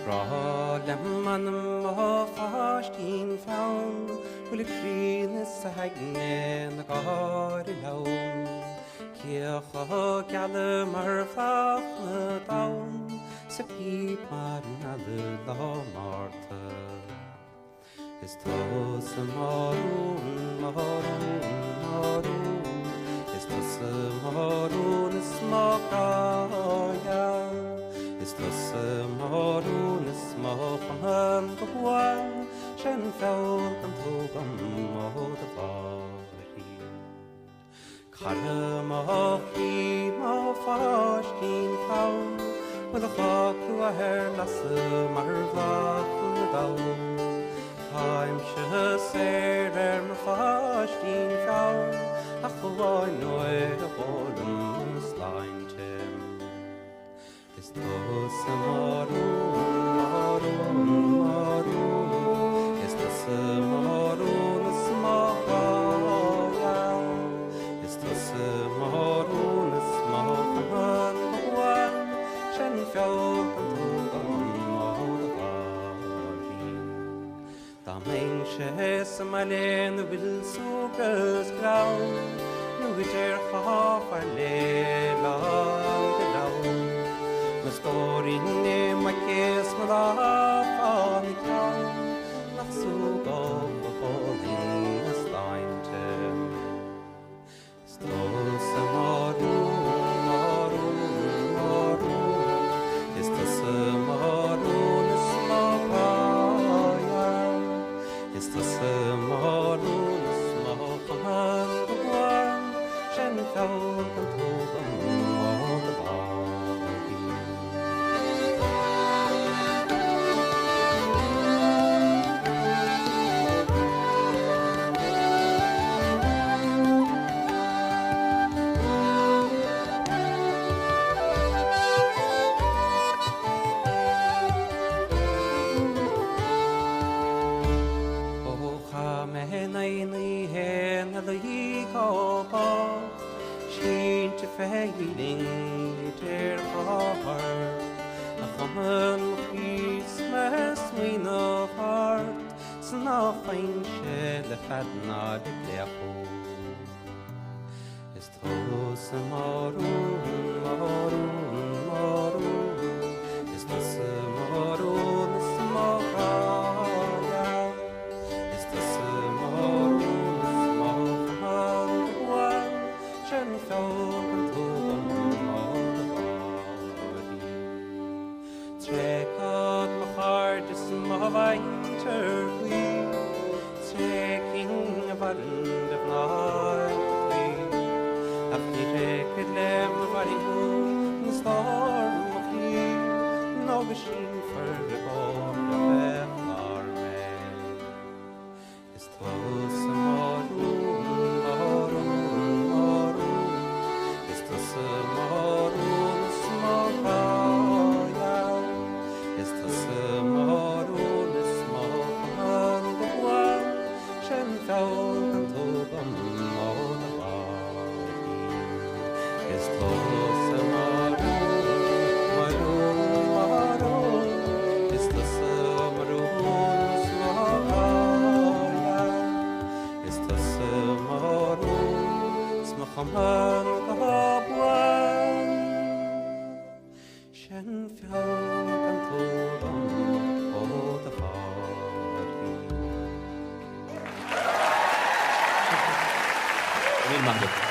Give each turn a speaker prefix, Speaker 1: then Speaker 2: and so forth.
Speaker 1: Lemman má fástín fán, bhfuil críne sa haigné na gáir lán. Cíocha geala mar fach na dán, sa píp mar na lá marta. Is tó sa marún, is tó sa marún is má gáia. Is tó sa marún is má fan go bháin, sin feall an tógan má da bháirí. Cara má hí má fástín fán, bhfuil a cháú a heir lasa mar bhlach na dán. Táim se séir mar fástín fán, a chuháin nuair a bhólam sláinte. Is tó sa marún, is tó sa marún is má gáia. Is tó sa marún is má fan go bháin, sin feall an tógan má da bháirí. Tá mbeidh sé sa mailéan bhfuil suas grán, nó idir cháfar le lán go lán. Na stórinne ma cés ma láfán i cán, nach súgá go bhólaí na sláinte. Is tó sa marún, is tó sa marún is má gáia. Is tó sa marún is má fan go bháin, sin feall an tógan má da bháirí. Feiling idir chahar, a chaman chís mes muoin a hart, san áfainn sé le fadna de gleachó. Is tó sa marún, is tó sa marún is má gáia. Is tó sa marún is má fan go bháin, sin feall an tógan má da bháirí. Trécad mo chart is má bhaintear chuí, trécing a bhain de bhláid chuí. Ach ní trécad lem a bhain hú, na star mo chuí, nó go sin fear le bón a bheith mar mé. Is tó sa marún, is tó sa marún is má gáia. Is tó sa marún is má fan go bháin, sin feall an tógan má da bháirí. Is tó sa marún, is tó sa marún is má gáia. Is tó sa marún is má chaman go bháin, sin feall an tógan má da bháirí.
Speaker 2: Míl maith.